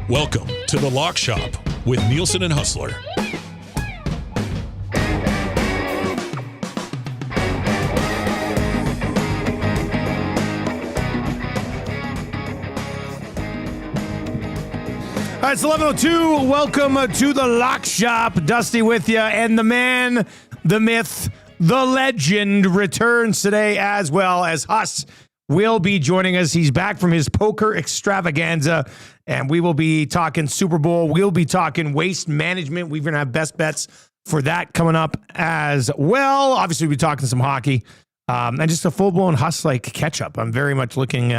Welcome to the Lock Shop with Nielson and Hustler. All right, it's 11:02. Welcome to the Lock Shop. Dusty with you, and the man, the myth, the legend returns today, as well as Huss will be joining us. He's back from his poker extravaganza, and we will be talking Super Bowl. We'll be talking waste management. We're going to have best bets for that coming up as well. Obviously, we'll be talking some hockey and just a full-blown Huss-like catch-up. I'm very much looking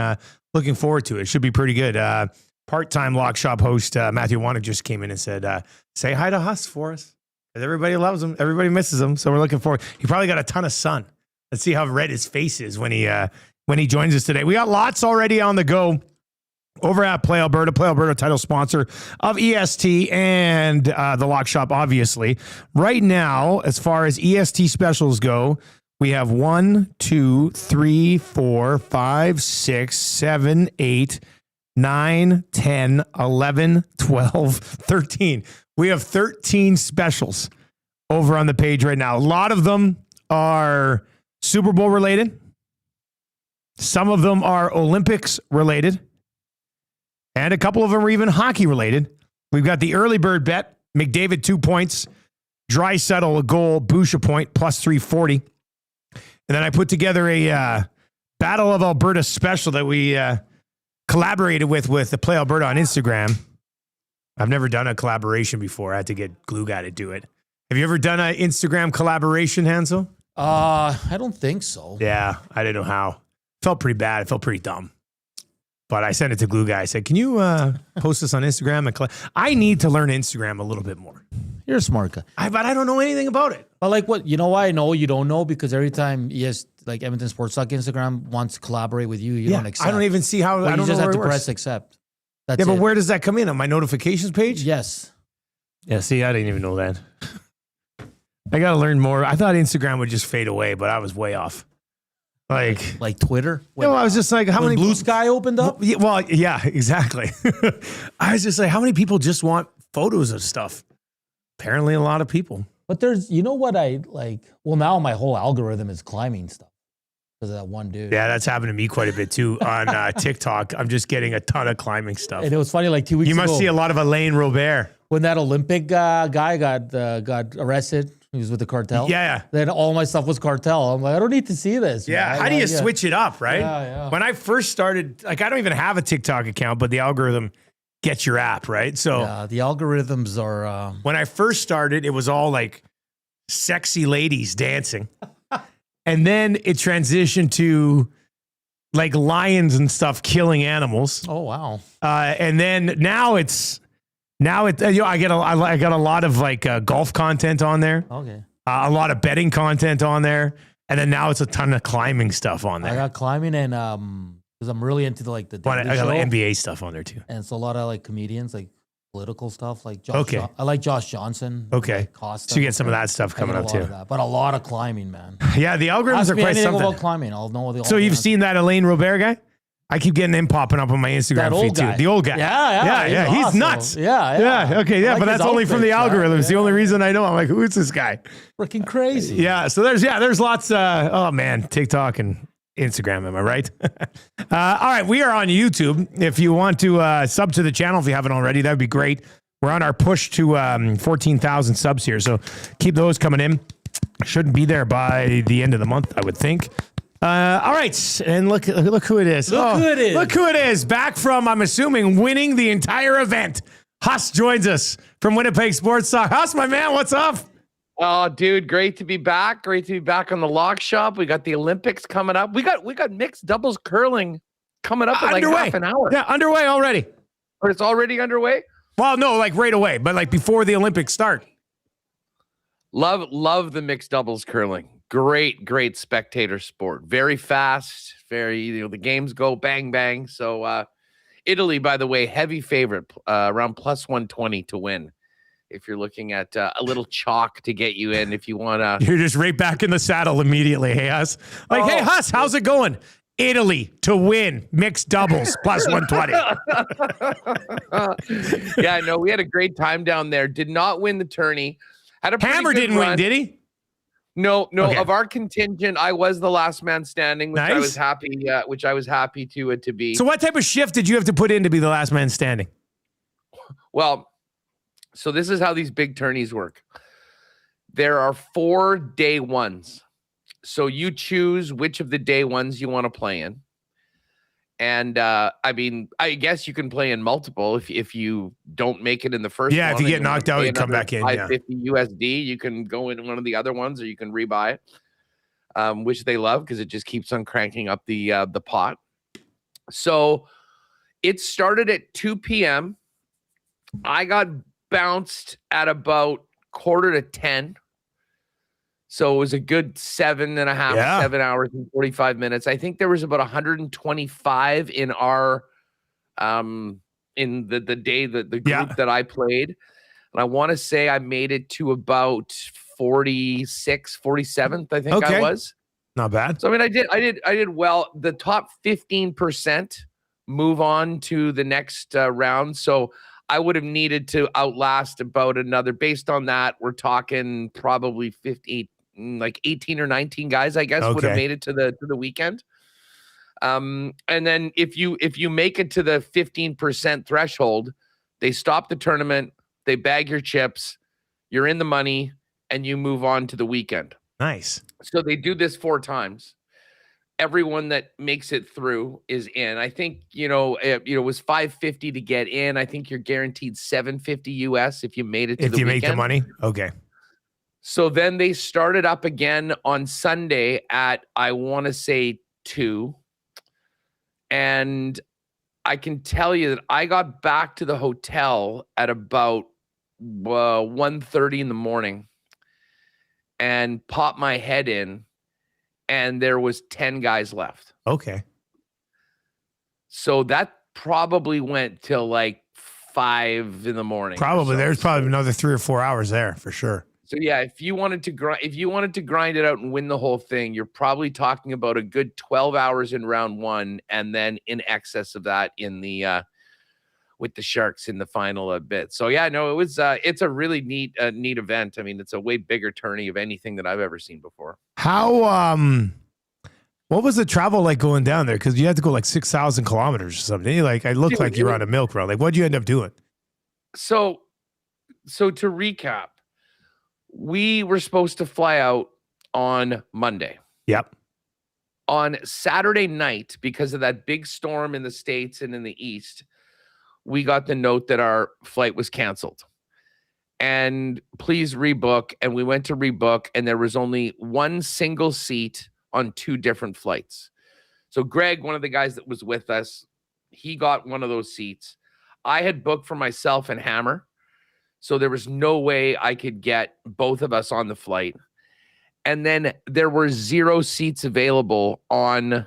forward to it. It should be pretty good. Part-time Lock Shop host Matthew Wannick just came in and said, say hi to Huss for us. Because everybody loves him. Everybody misses him. So we're looking forward. He probably got a ton of sun. Let's see how red his face is when he joins us today. We got lots already on the go over at Play Alberta. Play Alberta, title sponsor of EST and the Lock Shop, obviously. Right now, as far as EST specials go, we have 1, 2, 3, 4, 5, 6, 7, 8, 9, 10, 11, 12, 13. We have 13 specials over on the page right now. A lot of them are Super Bowl related. Some of them are Olympics related. And a couple of them are even hockey related. We've got the early bird bet, McDavid 2 points, Draisaitl a goal, Bush a point, plus 340. And then I put together a Battle of Alberta special that we collaborated with the Play Alberta on Instagram. I've never done a collaboration before. I had to get Glue Guy to do it. Have you ever done an Instagram collaboration, Hansel? I don't think so. Yeah, I didn't know how. Felt pretty bad. It felt pretty dumb. But I sent it to Glue Guy. I said, can you post this on Instagram? I need to learn Instagram a little bit more. You're a smart guy. But I don't know anything about it. But like what? You know why I know you don't know? Because every time like Edmonton Sports Talk Instagram wants to collaborate with you, you don't accept. I don't even see how. Well, I don't you just know have to works. press accept. That's yeah, but it. where does that come in? On my notifications page? Yes. Yeah, see, I didn't even know that. I got to learn more. I thought Instagram would just fade away, but I was way off. Like Twitter? I was just like, how many Blue Sky opened up? Well, yeah, exactly. I was just like, how many people just want photos of stuff? Apparently a lot of people. But there's, you know what I like? Well, now my whole algorithm is climbing stuff because of that one dude. Yeah, that's happened to me quite a bit too on TikTok. I'm just getting a ton of climbing stuff. And it was funny, like 2 weeks ago. You must see a lot of Alain Robert. When that Olympic guy got arrested. He was with the cartel. Yeah. Then all my stuff was cartel. I'm like, I don't need to see this. Yeah. Man. How do you switch it up, right? Yeah. When I first started, like, I don't even have a TikTok account, but the algorithm gets your app, right? So yeah, the algorithms are. When I first started, it was all like sexy ladies dancing. And then it transitioned to like lions and stuff killing animals. Oh, wow. And then now I got a lot of like golf content on there. Okay. A lot of betting content on there, and then now it's a ton of climbing stuff on there. I got climbing and because I'm really into I got NBA stuff on there too, and it's a lot of like comedians, like political stuff, like Josh. Okay. I like Josh Johnson. Okay. Like Costa. So you get some of that stuff coming up too. But a lot of climbing, man. Yeah, the algorithms Ask are me quite anything something. about climbing, I'll know the. So you've seen that Alain Robert guy? I keep getting him popping up on my Instagram feed too. The old guy. Yeah. He's awesome. nuts. Yeah. Okay. Yeah. Like but that's only from the algorithms. It's the only reason I know. I'm like, who is this guy? Freaking crazy. Yeah. So there's lots. Oh man, TikTok and Instagram. Am I right? All right. We are on YouTube. If you want to sub to the channel, if you haven't already, that'd be great. We're on our push to 14,000 subs here. So keep those coming in. Shouldn't be there by the end of the month, I would think. All right, and look who it is. Look who it is. Back from, I'm assuming, winning the entire event. Huss joins us from Winnipeg Sports Talk. Huss, my man, what's up? Oh, dude, great to be back. Great to be back on the Lock Shop. We got the Olympics coming up. We got mixed doubles curling coming up in like half an hour. Yeah, underway already. But it's already underway? Well, no, like right away, but like before the Olympics start. Love the mixed doubles curling. Great spectator sport. Very fast, the games go bang, bang. So Italy, by the way, heavy favorite, around plus 120 to win. If you're looking at a little chalk to get you in, if you want to. You're just right back in the saddle immediately, hey, Huss. Hey, Huss, how's it going? Italy to win mixed doubles plus 120. Yeah, no, we had a great time down there. Did not win the tourney. Had a Hammer didn't win, did he? No. Okay. Of our contingent, I was the last man standing, which I was happy. To be. So, what type of shift did you have to put in to be the last man standing? Well, so this is how these big tourneys work. There are 4 day ones. So you choose which of the day ones you want to play in. And I guess you can play in multiple if you don't make it in the first one. Yeah, if you get knocked out, you come back in. $550 USD, you can go in one of the other ones or you can rebuy it, which they love because it just keeps on cranking up the pot. So it started at 2 p.m. I got bounced at about 9:45. So it was a good 7 hours and 45 minutes. I think there was about 125 in our in the day that the group that I played. And I want to say I made it to about 47th, I think I was. Not bad. So I mean I did well. The top 15% move on to the next round. So I would have needed to outlast about another, based on that, we're talking probably 18 or 19 guys, I guess, would have made it to the weekend. And then if you make it to the 15% threshold, they stop the tournament, they bag your chips, you're in the money, and you move on to the weekend. Nice. So they do this 4 times. Everyone that makes it through is in. I think, it was $550 to get in. I think you're guaranteed $750 US if you made it to the weekend. If you make the money? Okay. So then they started up again on Sunday at, I want to say 2. And I can tell you that I got back to the hotel at about 1:30 in the morning and popped my head in, and there was 10 guys left. Okay. So that probably went till like 5 in the morning. Probably. There's probably another 3 or 4 hours there for sure. So yeah, if you wanted to grind it out and win the whole thing, you're probably talking about a good 12 hours in round 1, and then in excess of that in the with the Sharks in the final bit. So yeah, no, it was it's a really neat event. I mean, it's a way bigger tourney of anything that I've ever seen before. How what was the travel like going down there? Because you had to go like 6,000 kilometers or something. Like, I looked like you were on a milk run. Like, what'd you end up doing? So to recap, we were supposed to fly out on Monday. Yep. On Saturday night, because of that big storm in the States and in the East, we got the note that our flight was canceled. And please rebook. And we went to rebook, and there was only one single seat on 2 different flights. So Greg, one of the guys that was with us, he got one of those seats. I had booked for myself and Hammer. So there was no way I could get both of us on the flight. And then there were 0 seats available on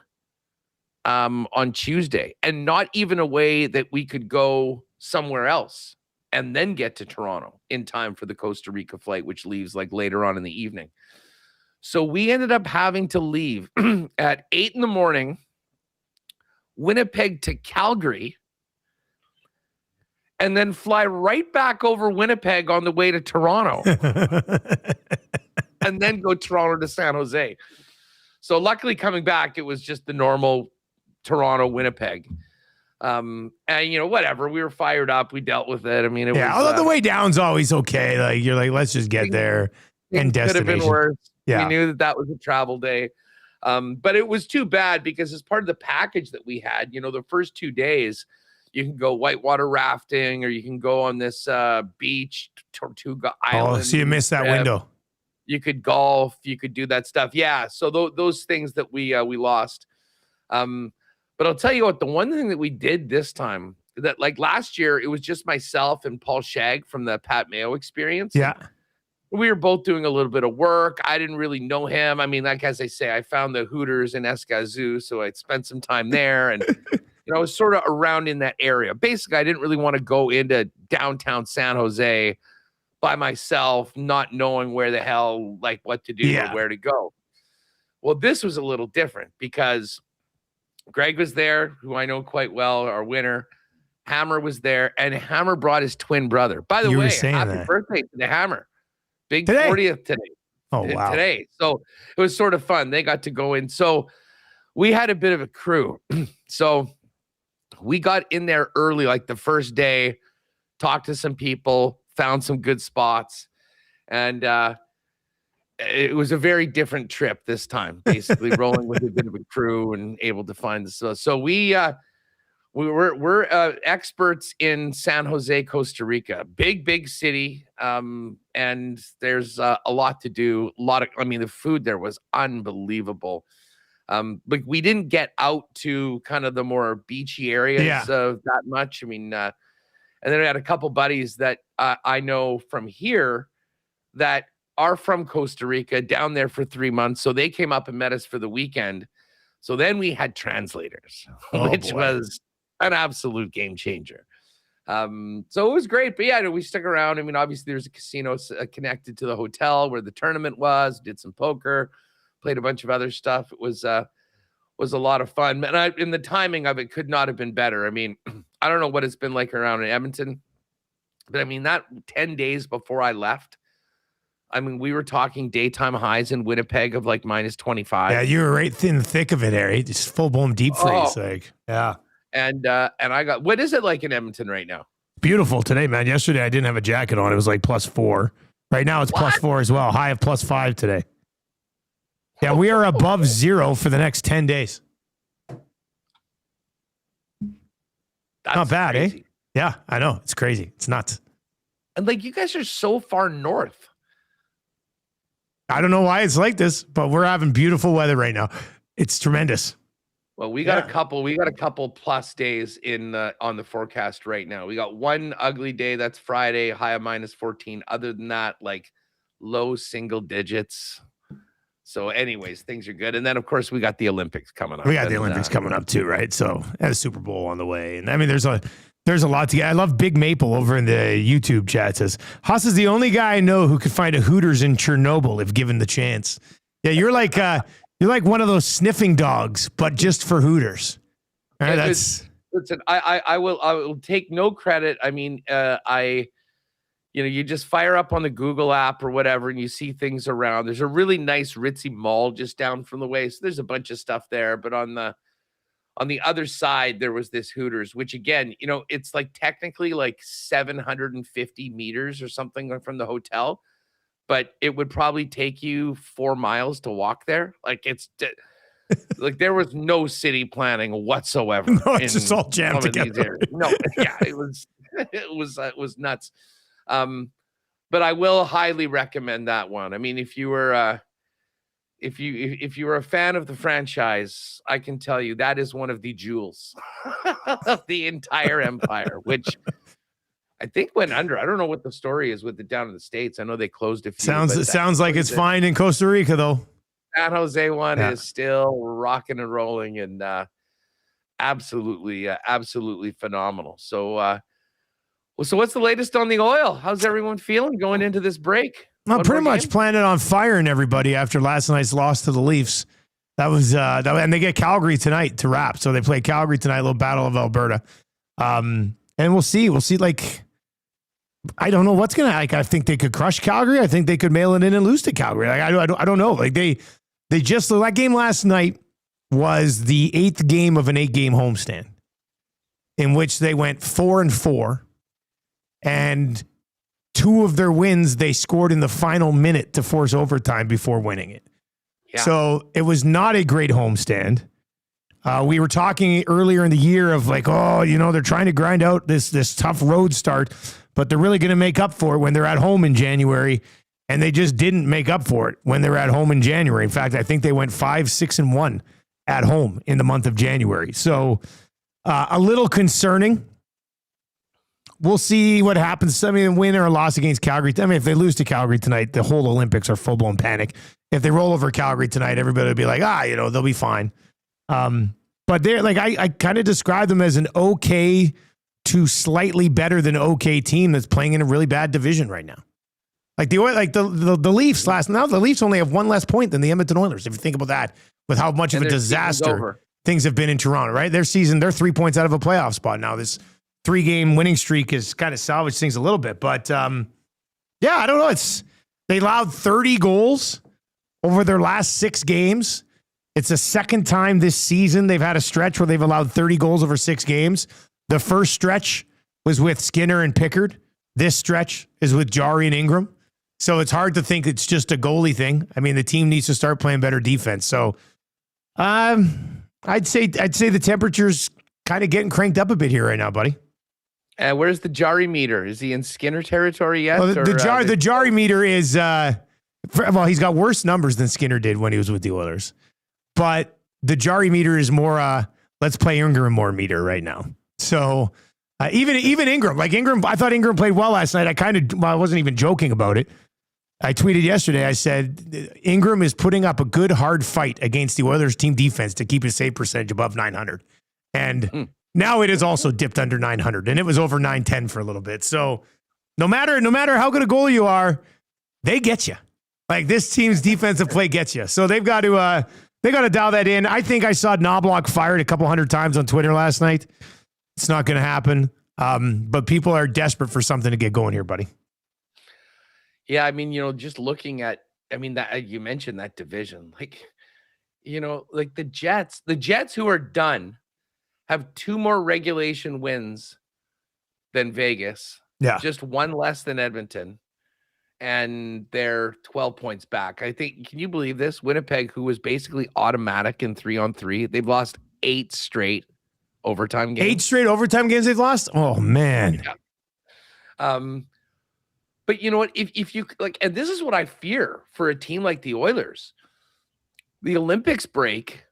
Tuesday, and not even a way that we could go somewhere else and then get to Toronto in time for the Costa Rica flight, which leaves like later on in the evening. So we ended up having to leave at 8 in the morning, Winnipeg to Calgary, and then fly right back over Winnipeg on the way to Toronto and then go Toronto to San Jose. So luckily coming back, it was just the normal Toronto, Winnipeg. And whatever, we were fired up. We dealt with it. I mean, although the way down's always okay. Like, you're like, let's just get there and destination. Could have been worse. Yeah. We knew that was a travel day. But it was too bad because as part of the package that we had, the first 2 days, you can go whitewater rafting, or you can go on this beach, Tortuga Island. Oh, so you missed that window. You could golf. You could do that stuff. Yeah. So those things that we lost. But I'll tell you what, the one thing that we did this time that like last year, it was just myself and Paul Shag from the Pat Mayo experience. Yeah. We were both doing a little bit of work. I didn't really know him. I mean, like, as I say, I found the Hooters in Escazú, so I spent some time there. And, I was sort of around in that area. Basically, I didn't really want to go into downtown San Jose by myself, not knowing where the hell, like, what to do or where to go. Well, this was a little different because Greg was there, who I know quite well, our winner. Hammer was there, and Hammer brought his twin brother. By the way, happy birthday to the Hammer. Big 40th today. Oh, wow. Today. So it was sort of fun. They got to go in. So we had a bit of a crew. So we got in there early, like the first day, talked to some people, found some good spots. And it was a very different trip this time, basically rolling with a bit of a crew and able to find the stuff. So we're experts in San Jose, Costa Rica, big city. And there's a lot to do. The food there was unbelievable. But we didn't get out to kind of the more beachy areas of that much. And then I had a couple buddies that I know from here that are from Costa Rica down there for 3 months. So they came up and met us for the weekend. So then we had translators, which was an absolute game changer. So it was great. But yeah, we stuck around. Obviously there's a casino connected to the hotel where the tournament was, did some poker, played a bunch of other stuff. It was a lot of fun. And the timing of it could not have been better. I don't know what it's been like around in Edmonton, but that 10 days before I left, we were talking daytime highs in Winnipeg of like minus 25. Yeah, you were right in the thick of it, Harry. Just full blown deep freeze. And I got, what is it like in Edmonton right now? Beautiful today, man. Yesterday I didn't have a jacket on. It was like +4. Right now it's +4 as well. High of +5 today. Yeah, we are above 0 for the next 10 days. That's not bad, crazy. Yeah, I know. It's crazy. It's nuts. And like, you guys are so far north. I don't know why it's like this, but we're having beautiful weather right now. It's tremendous. Well, we got a couple plus days on the forecast right now. We got one ugly day, that's Friday, high of -14. Other than that, like low single digits. So anyways, things are good. And then of course we got the Olympics coming up. We got the Olympics coming up too, right? So and a Super Bowl on the way. And there's a lot to get. I love Big Maple over in the YouTube chat says, Haas is the only guy I know who could find a Hooters in Chernobyl if given the chance. Yeah, you're like one of those sniffing dogs, but just for Hooters. All right, listen, I will take no credit. You just fire up on the Google app or whatever and you see things around. There's a really nice ritzy mall just down from the way. So there's a bunch of stuff there, but on the other side, there was this Hooters, which again, it's like technically like 750 meters or something from the hotel, but it would probably take you 4 miles to walk there. Like like there was no city planning whatsoever. No, it's just all jammed together. No, yeah, it was nuts. But I will highly recommend that one. If you were if you were a fan of the franchise, I can tell you that is one of the jewels of the entire empire, which I think went under. I don't know what the story is with it down in the States. I know they closed a few. Sounds like it's fine in Costa Rica though. San Jose one is still rocking and rolling and absolutely phenomenal. So so what's the latest on the oil? How's everyone feeling going into this break? I'm pretty much planning on firing everybody after last night's loss to the Leafs. That was and they get Calgary tonight to wrap. So they play Calgary tonight, a little Battle of Alberta. And we'll see. Like, I don't know what's gonna. Like, I think they could crush Calgary. I think they could mail it in and lose to Calgary. Like, I don't know. Like they just that game last night was the 8th game of an 8-game homestand, in which they went 4-4, and 2 of their wins they scored in the final minute to force overtime before winning it. Yeah. So it was not a great homestand. We were talking earlier in the year of like, they're trying to grind out this tough road start, but they're really going to make up for it when they're at home in January. And they just didn't make up for it when they were at home in January. In fact, I think they went 5-6-1 at home in the month of January. So a little concerning we'll see what happens. I mean, win or a loss against Calgary. I mean, if they lose to Calgary tonight, the whole Olympics are full-blown panic. If they roll over Calgary tonight, everybody will be like, they'll be fine. But they're like, I kind of describe them as an okay to slightly better than okay team that's playing in a really bad division right now. Like the Leafs the Leafs only have one less point than the Edmonton Oilers. If you think about that, with how much of a disaster things have been in Toronto, right? They're 3 points out of a playoff spot now. This 3-game winning streak has kind of salvaged things a little bit, but I don't know. They allowed 30 goals over their last 6 games. It's the second time this season they've had a stretch where they've allowed 30 goals over 6 games. The first stretch was with Skinner and Pickard. This stretch is with Jari and Ingram. So it's hard to think it's just a goalie thing. I mean, the team needs to start playing better defense. So I'd say the temperature's kind of getting cranked up a bit here right now, buddy. Where's the Jari meter? Is he in Skinner territory yet? Well, the Jari meter is he's got worse numbers than Skinner did when he was with the Oilers. But the Jari meter is more let's play Ingram more meter right now. So even Ingram, I thought Ingram played well last night. I wasn't even joking about it. I tweeted yesterday, I said, Ingram is putting up a good, hard fight against the Oilers team defense to keep his save percentage above 900. And now it is also dipped under 900, and it was over 910 for a little bit. So no matter how good a goalie you are, they get you. Like, this team's defensive play gets you. So they've got to dial that in. I think I saw Knobloch fired a couple hundred times on Twitter last night. It's not going to happen. But people are desperate for something to get going here, buddy. Yeah, I mean, just looking at, that you mentioned that division, like the Jets who are done have 2 more regulation wins than Vegas. Yeah. Just 1 less than Edmonton. And they're 12 points back. I think, can you believe this? Winnipeg, who was basically automatic in 3-on-3, they've lost 8 straight overtime games. 8 straight overtime games they've lost? Oh, man. Yeah. But you know what? If you and this is what I fear for a team like the Oilers, the Olympics break,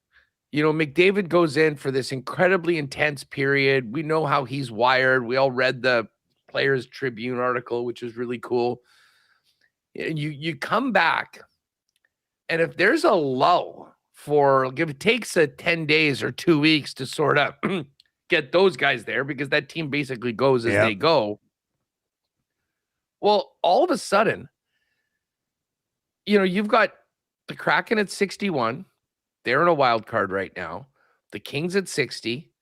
McDavid goes in for this incredibly intense period. We know how he's wired. We all read the Players Tribune article, which was really cool. And you come back, and if there's a lull if it takes 10 days or 2 weeks to sort of get those guys there, because that team basically goes as they go. Well, all of a sudden, you've got the Kraken at 61. They're in a wild card right now. The Kings at 60.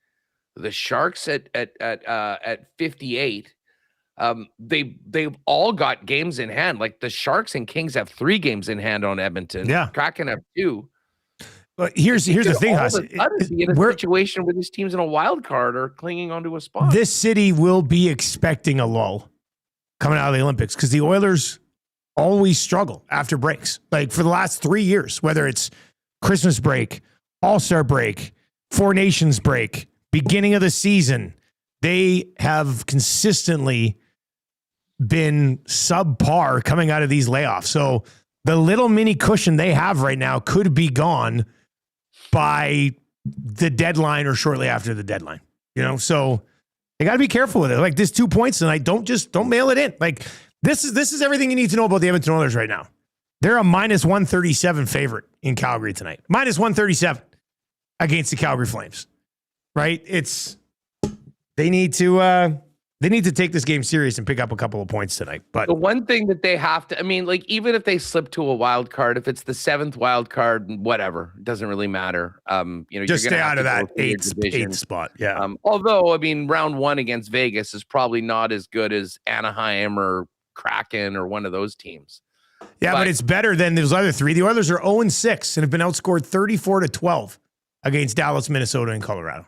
The Sharks at 58. They've all got games in hand. Like, the Sharks and Kings have 3 games in hand on Edmonton. Yeah. Kraken have 2. But here's the thing, Huss. Be in a situation where these teams in a wild card are clinging onto a spot. This city will be expecting a lull coming out of the Olympics, because the Oilers always struggle after breaks. Like, for the last 3 years, whether it's Christmas break, All-Star break, Four Nations break, beginning of the season, they have consistently been subpar coming out of these layoffs. So the little mini cushion they have right now could be gone by the deadline or shortly after the deadline. So they got to be careful with it. Like, this 2 points tonight, don't mail it in. Like, this is everything you need to know about the Edmonton Oilers right now. They're a minus 137 favorite in Calgary tonight. Minus 137 against the Calgary Flames. Right? They need to take this game serious and pick up a couple of points tonight. But the one thing that they have to, even if they slip to a wild card, if it's the 7th wild card, whatever, it doesn't really matter. Just stay out of that eighth spot. Yeah. Although, round 1 against Vegas is probably not as good as Anaheim or Kraken or one of those teams. Yeah, but it's better than those other 3. The Oilers are 0-6 and have been outscored 34-12 against Dallas, Minnesota, and Colorado.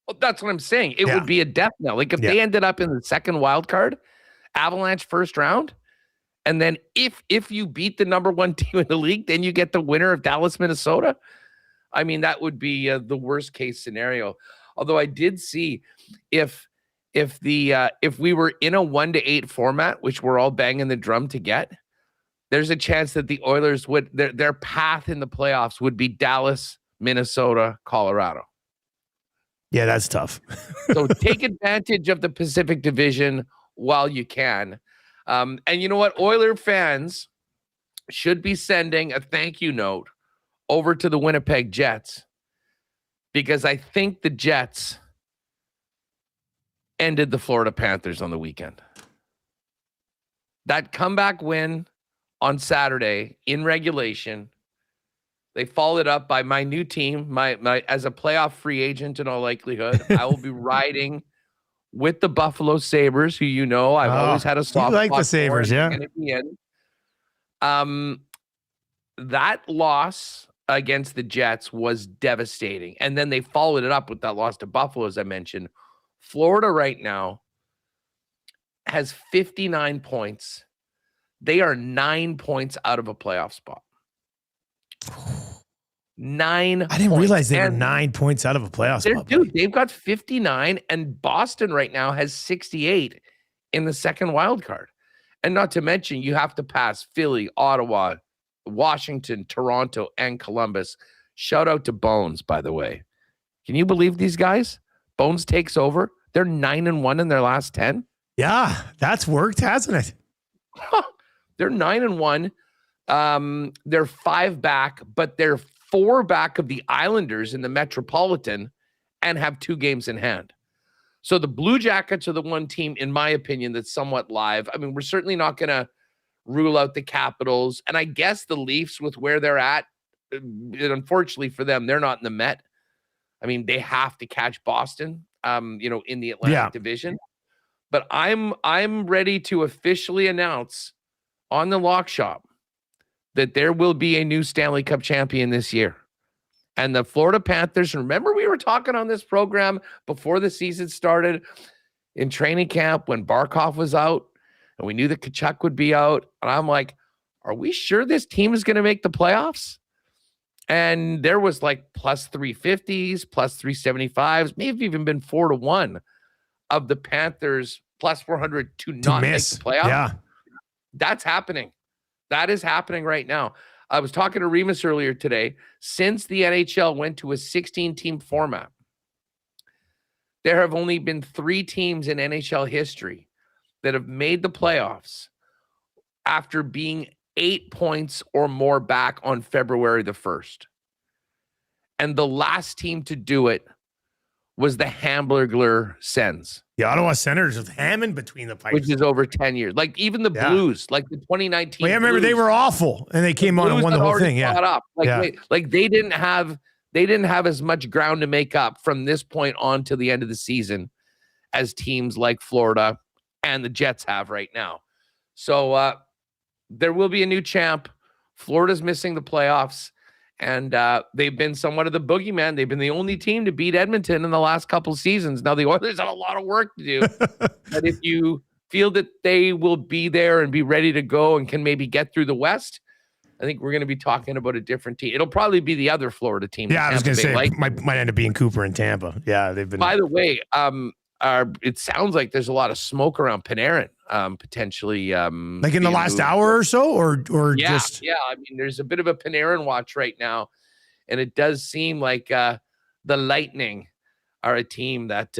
Well, that's what I'm saying. It would be a death knell. Like, if they ended up in the 2nd wild card, Avalanche first round, and then if you beat the number 1 team in the league, then you get the winner of Dallas, Minnesota. That would be the worst case scenario. Although I did see if we were in a 1-8 format, which we're all banging the drum to get, there's a chance that the Oilers would their path in the playoffs would be Dallas, Minnesota, Colorado. Yeah, that's tough. So take advantage of the Pacific Division while you can. And you know what? Oiler fans should be sending a thank you note over to the Winnipeg Jets, because I think the Jets ended the Florida Panthers on the weekend. That comeback win on Saturday in regulation, they followed up by my new team, my as a playoff free agent in all likelihood. I will be riding with the Buffalo Sabres, who I've always had a soft spot. You like the Sabres, Sabres, yeah. Gonna be in. That loss against the Jets was devastating. And then they followed it up with that loss to Buffalo, as I mentioned. Florida right now has 59 points. They are 9 points out of a playoff spot. 9 I didn't points. realize they were 9 points out of a playoff spot. Dude, they've got 59, and Boston right now has 68 in the second wild card. And not to mention, you have to pass Philly, Ottawa, Washington, Toronto, and Columbus. Shout out to Bones, by the way. Can you believe these guys? Bones takes over. They're 9-1 in their last 10. Yeah, that's worked, hasn't it? They're 9-1. They're 5 back, but they're 4 back of the Islanders in the Metropolitan and have 2 games in hand. So the Blue Jackets are the one team, in my opinion, that's somewhat live. I mean, we're certainly not going to rule out the Capitals. And I guess the Leafs, with where they're at, unfortunately for them, they're not in the Met. I mean, they have to catch Boston, in the Atlantic Division. But I'm ready to officially announce on the Lock Shop that there will be a new Stanley Cup champion this year. And the Florida Panthers, remember we were talking on this program before the season started in training camp when Barkov was out and we knew that Tkachuk would be out. And I'm like, are we sure this team is going to make the playoffs? And there was like plus 350s, plus 375s, maybe even been 4-1 of the Panthers plus 400 to not make the playoffs. Yeah. That's happening. That is happening right now. I was talking to Remus earlier today. Since the NHL went to a 16-team format, there have only been 3 teams in NHL history that have made the playoffs after being 8 points or more back on February the 1st. And the last team to do it was the Hamburglar Sens. The Ottawa Senators with Hammond between the pipes. Which is over 10 years. Like even the Blues, like the 2019 I remember Blues, they were awful and they came on and won the whole thing. Yeah. Up. They didn't have as much ground to make up from this point on to the end of the season as teams like Florida and the Jets have right now. So there will be a new champ. Florida's missing the playoffs. And they've been somewhat of the boogeyman. They've been the only team to beat Edmonton in the last couple seasons. Now, the Oilers have a lot of work to do. But if you feel that they will be there and be ready to go and can maybe get through the West, I think we're going to be talking about a different team. It'll probably be the other Florida team. Yeah, I was going to say, might end up being Cooper and Tampa. Yeah, they've been. By the way, it sounds like there's a lot of smoke around Paterson, potentially. Like in the last hour or so, or just. Yeah, I mean, there's a bit of a Paterson watch right now, and it does seem like the Lightning are a team that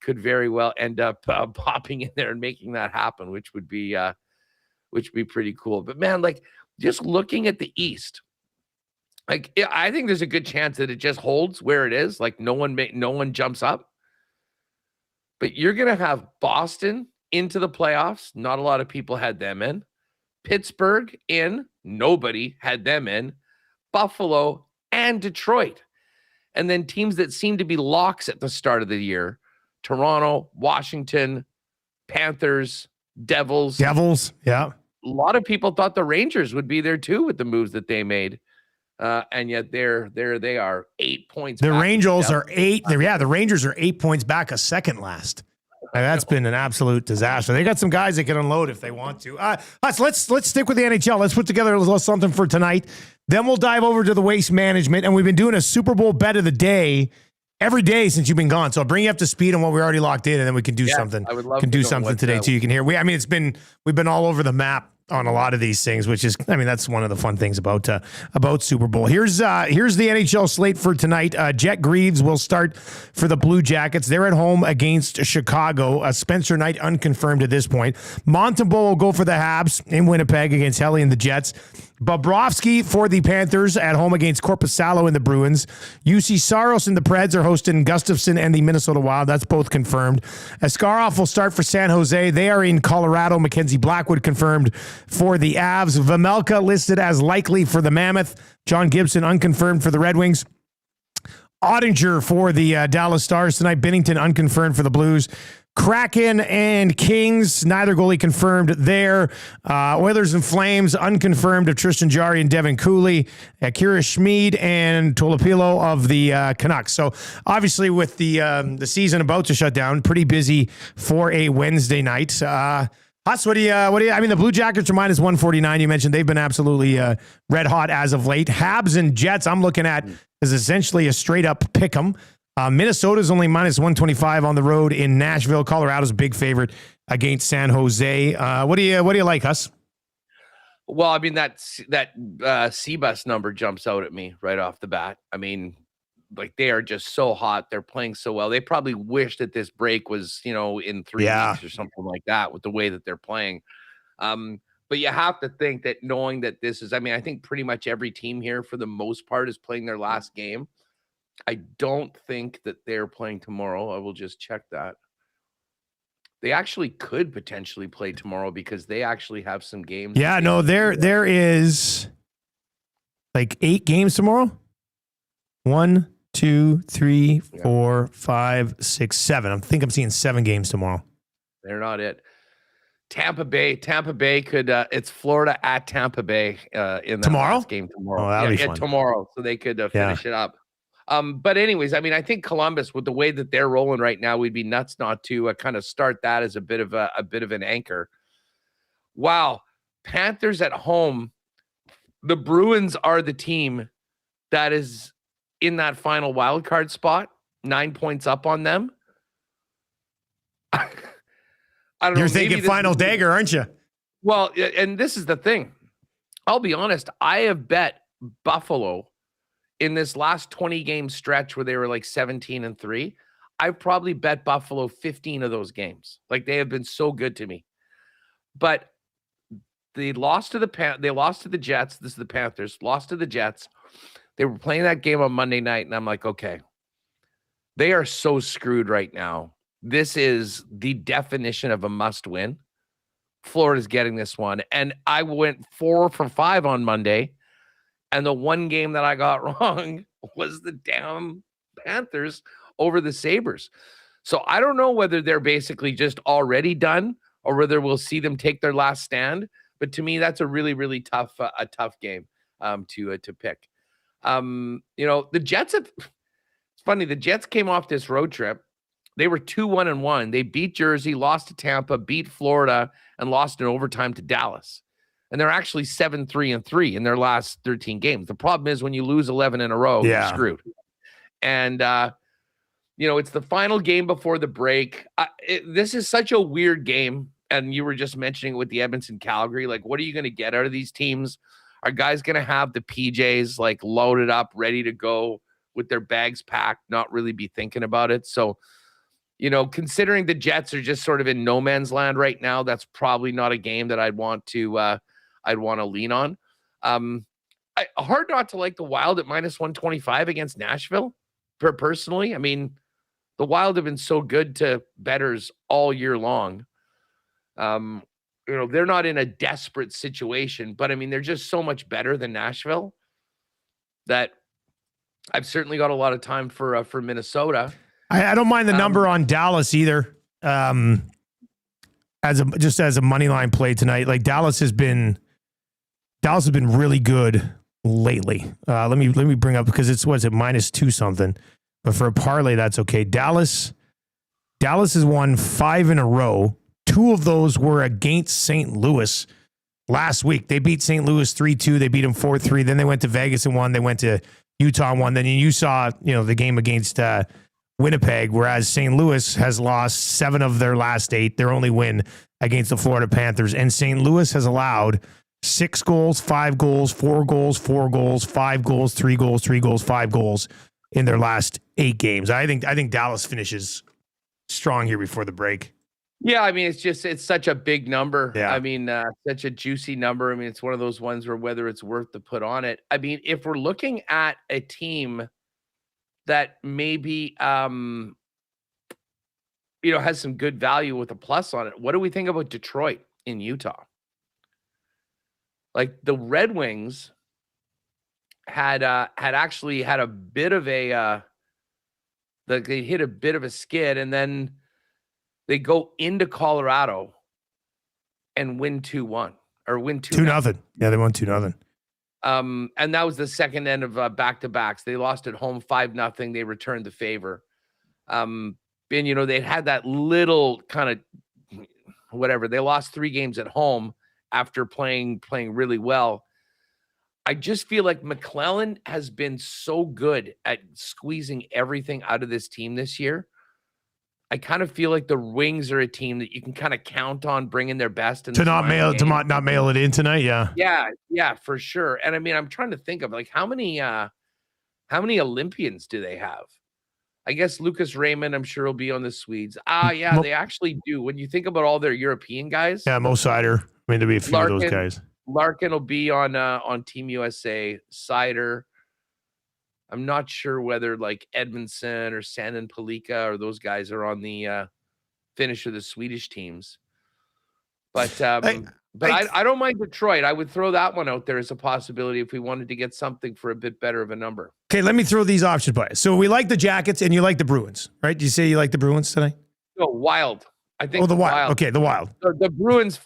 could very well end up popping in there and making that happen, which would be pretty cool. But man, like just looking at the East, like I think there's a good chance that it just holds where it is. Like no one jumps up. But you're going to have Boston into the playoffs. Not a lot of people had them in. Pittsburgh in. Nobody had them in. Buffalo and Detroit. And then teams that seem to be locks at the start of the year. Toronto, Washington, Panthers, Devils. Yeah. A lot of people thought the Rangers would be there too with the moves that they made. And yet they are 8 points. The Rangers are 8. The Rangers are 8 points back, a second last. That's been an absolute disaster. They got some guys that can unload if they want to. Let's stick with the NHL. Let's put together a little something for tonight. Then we'll dive over to the waste management. And we've been doing a Super Bowl bet of the day every day since you've been gone. So I'll bring you up to speed on what we already locked in, and then we can do something. I would love to do something today too. You can hear. We've been all over the map on a lot of these things, which is, I mean, that's one of the fun things about Super Bowl. Here's the NHL slate for tonight. Jet Greaves will start for the Blue Jackets. They're at home against Chicago. Spencer Knight unconfirmed at this point. Montembeault will go for the Habs in Winnipeg against Helly and the Jets. Bobrovsky for the Panthers at home against Korpisalo and the Bruins. UC Saros and the Preds are hosting Gustafsson and the Minnesota Wild. That's both confirmed. Askarov will start for San Jose. They are in Colorado. Mackenzie Blackwood confirmed for the Avs. Vejmelka listed as likely for the Mammoth. John Gibson unconfirmed for the Red Wings. Ottinger for the Dallas Stars tonight. Binnington unconfirmed for the Blues. Kraken and Kings, neither goalie confirmed there. Oilers and Flames, unconfirmed of Tristan Jarry and Devin Cooley. Kira Schmid and Tolopilo of the Canucks. So obviously with the season about to shut down, pretty busy for a Wednesday night. Huss, what do you, I mean, the Blue Jackets are minus 149. You mentioned they've been absolutely red hot as of late. Habs and Jets, I'm looking at is essentially a straight up pick 'em. Minnesota's only minus 125 on the road in Nashville. Colorado's a big favorite against San Jose. What do you like, Huss? Well, I mean, that CBUS number jumps out at me right off the bat. I mean, like, they are just so hot. They're playing so well. They probably wish that this break was, in 3 weeks or something like that with the way that they're playing. But you have to think that knowing that this is, I mean, I think pretty much every team here for the most part is playing their last game. I don't think that they're playing tomorrow. I will just check that. They actually could potentially play tomorrow because they actually have some games. Yeah, no, there is like 8 games tomorrow. 1, 2, 3, 4, 5, 6, 7. I think I'm seeing 7 games tomorrow. They're not it. Tampa Bay could. It's Florida at Tampa Bay in the last game tomorrow. Oh, that'll be fun. Tomorrow, so they could finish it up. But anyways, I mean, I think Columbus, with the way that they're rolling right now, we'd be nuts not to kind of start that as a bit of an anchor. Wow, Panthers at home. The Bruins are the team that is in that final wild card spot, 9 points up on them. I don't know. You're thinking final dagger, aren't you? Well, and this is the thing. I'll be honest. I have bet Buffalo in this last 20 game stretch where they were like 17-3. I've probably bet Buffalo 15 of those games. Like, they have been so good to me. But they lost to the Jets. This is the Panthers. Lost to the Jets. They were playing that game on Monday night, and I'm like, okay, they are so screwed right now. This is the definition of a must-win. Florida's getting this one. And I went 4 for 5 on Monday, and the one game that I got wrong was the damn Panthers over the Sabres. So I don't know whether they're basically just already done or whether we'll see them take their last stand. But to me, that's a really, really tough game to pick. The Jets it's funny. The Jets came off this road trip. They were 2-1-1. They beat Jersey, lost to Tampa, beat Florida, and lost in overtime to Dallas. And they're actually 7-3-3 in their last 13 games. The problem is when you lose 11 in a row, you're screwed. And, it's the final game before the break. This is such a weird game. And you were just mentioning it with the Edmonton Calgary. Like, what are you going to get out of these teams? Are guys going to have the PJs like loaded up, ready to go with their bags packed, not really be thinking about it? So, considering the Jets are just sort of in no man's land right now, that's probably not a game that I'd want to lean on. Hard not to like the Wild at minus 125 against Nashville. Personally, I mean, the Wild have been so good to bettors all year long. They're not in a desperate situation, but I mean, they're just so much better than Nashville that I've certainly got a lot of time for Minnesota. I don't mind the number on Dallas either. As a money line play tonight, like Dallas has been really good lately. Let me bring up, because it's minus 2 something, but for a parlay that's okay. Dallas has won 5 in a row. 2 of those were against St. Louis last week. They beat St. Louis 3-2. They beat them 4-3. Then they went to Vegas and won. They went to Utah and won. Then you saw the game against Winnipeg, whereas St. Louis has lost 7 of their last 8. Their only win against the Florida Panthers. And St. Louis has allowed 6 goals, 5 goals, 4 goals, 4 goals, 5 goals, 3 goals, 3 goals, 5 goals in their last 8 games. I think Dallas finishes strong here before the break. Yeah, I mean, it's such a big number. Yeah. I mean, such a juicy number. I mean, it's one of those ones where whether it's worth to put on it. I mean, if we're looking at a team that maybe, has some good value with a plus on it, what do we think about Detroit in Utah? Like the Red Wings had actually had a bit of a, they hit a bit of a skid, and then they go into Colorado and win 2-1 or win 2-0. Yeah, they won 2-0. And that was the second end of back-to-backs. They lost at home 5-0. They returned the favor. And they had that little kind of whatever. They lost 3 games at home after playing really well. I just feel like McClellan has been so good at squeezing everything out of this team this year. I kind of feel like the Wings are a team that you can kind of count on bringing their best to not mail it in tonight. Yeah, for sure. And I mean, I'm trying to think of like how many Olympians do they have? I guess Lucas Raymond, I'm sure, will be on the Swedes. They actually do. When you think about all their European guys, Mo Seider. I mean, there'll be a few of those guys. Larkin will be on Team USA. Seider. I'm not sure whether like Edmondson or Sandin Palika or those guys are on the finish of the Swedish teams. But I don't mind Detroit. I would throw that one out there as a possibility if we wanted to get something for a bit better of a number. Okay, let me throw these options by. So we like the Jackets and you like the Bruins, right? Do you say you like the Bruins tonight? No, Wild. I think the Wild. Okay, the Wild. The Bruins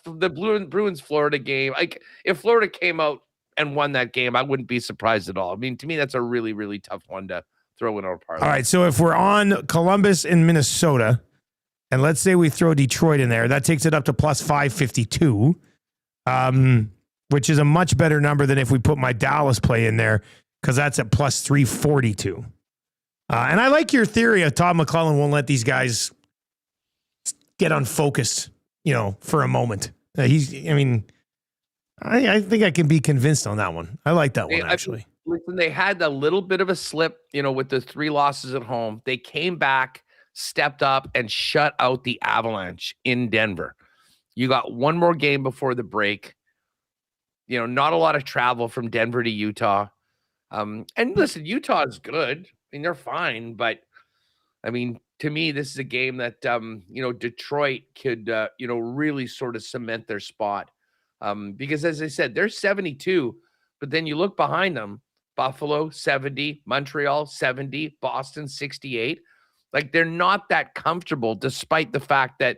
Florida game. Like if Florida came out and won that game, I wouldn't be surprised at all. I mean, to me, that's a really, really tough one to throw in our parlay. All right, so if we're on Columbus and Minnesota, and let's say we throw Detroit in there, that takes it up to plus 552, which is a much better number than if we put my Dallas play in there, because that's at plus 342. And I like your theory of Todd McClellan won't let these guys get unfocused, for a moment. I think I can be convinced on that one. I like that one, actually. Listen, they had a little bit of a slip, with the 3 losses at home. They came back, stepped up, and shut out the Avalanche in Denver. You got one more game before the break. Not a lot of travel from Denver to Utah. And listen, Utah is good. I mean, they're fine. But, to me, this is a game that, Detroit could, really sort of cement their spot. Because as I said, they're 72, but then you look behind them, Buffalo 70, Montreal 70, Boston 68. Like they're not that comfortable despite the fact that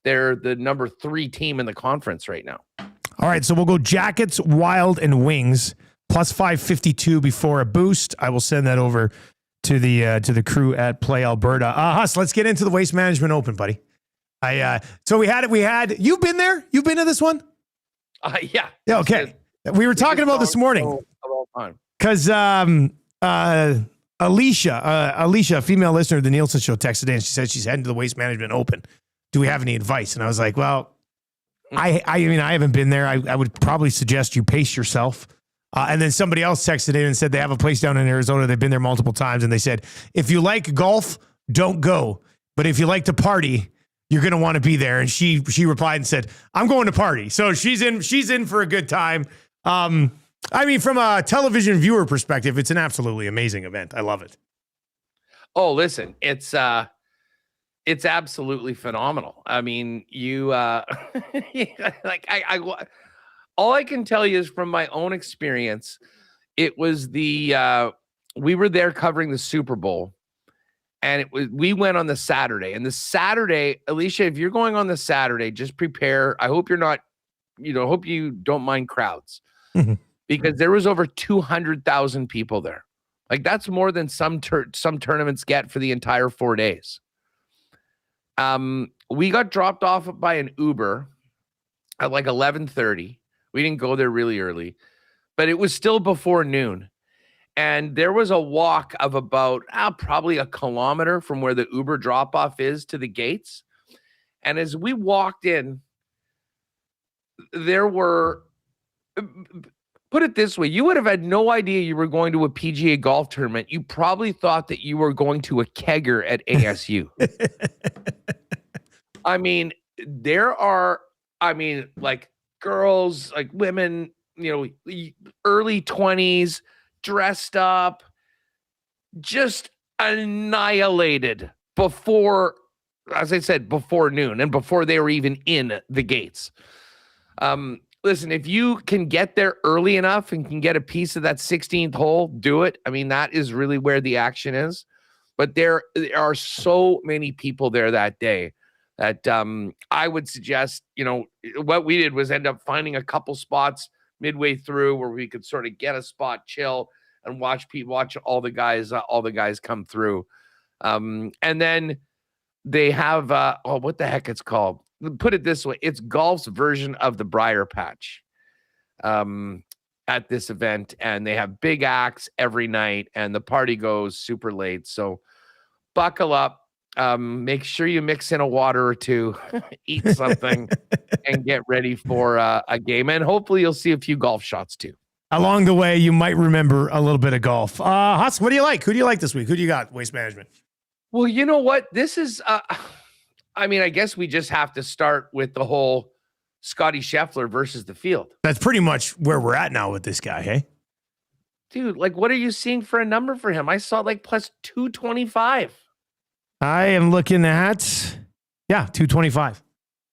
they're the number 3 team in the conference right now. All right, so we'll go Jackets, Wild, and Wings plus 552 before a boost. I will send that over to the crew at Play Alberta. Huss, let's get into the Waste Management Open, buddy. So we had you've been there? You've been to this one? Yeah. Yeah. Okay. We were talking about this morning because Alicia, a female listener of the Nielson Show, texted in. She said she's heading to the Waste Management Open. Do we have any advice? And I was like, well, I haven't been there. I would probably suggest you pace yourself. And then somebody else texted in and said they have a place down in Arizona. They've been there multiple times, and they said if you like golf, don't go. But if you like to party, you're going to want to be there. And she replied and said, I'm going to party. So she's in for a good time. From a television viewer perspective, it's an absolutely amazing event. I love it. Oh, listen, it's absolutely phenomenal. I mean, you, all I can tell you is from my own experience, it was we were there covering the Super Bowl. And we went on the Saturday, and the Saturday, Alicia, if you're going on the Saturday, just prepare. I hope you're not, hope you don't mind crowds because there was over 200,000 people there. Like that's more than some tournaments get for the entire 4 days. We got dropped off by an Uber at like 11:30. We didn't go there really early, but it was still before noon. And there was a walk of about probably a kilometer from where the Uber drop-off is to the gates. And as we walked in, there were, put it this way, you would have had no idea you were going to a PGA golf tournament. You probably thought that you were going to a kegger at ASU. I mean, there are, like girls, like women, early 20s, dressed up, just annihilated before, as I said, before noon and before they were even in the gates. Listen, if you can get there early enough and can get a piece of that 16th hole, do it. I mean, that is really where the action is. But there are so many people there that day that I would suggest, what we did was end up finding a couple spots midway through where we could sort of get a spot, chill, and watch all the guys come through. And then they have what the heck it's called? Put it this way, it's golf's version of the Briar Patch at this event, and they have big acts every night, and the party goes super late. So buckle up, make sure you mix in a water or two, eat something, and get ready for a game. And hopefully you'll see a few golf shots too. Along the way, you might remember a little bit of golf. Huss, what do you like? Who do you like this week? Who do you got? Waste Management. Well, you know what? This is, I guess we just have to start with the whole Scotty Scheffler versus the field. That's pretty much where we're at now with this guy, hey? Dude, like, what are you seeing for a number for him? I saw like plus 225. I am looking at, 225.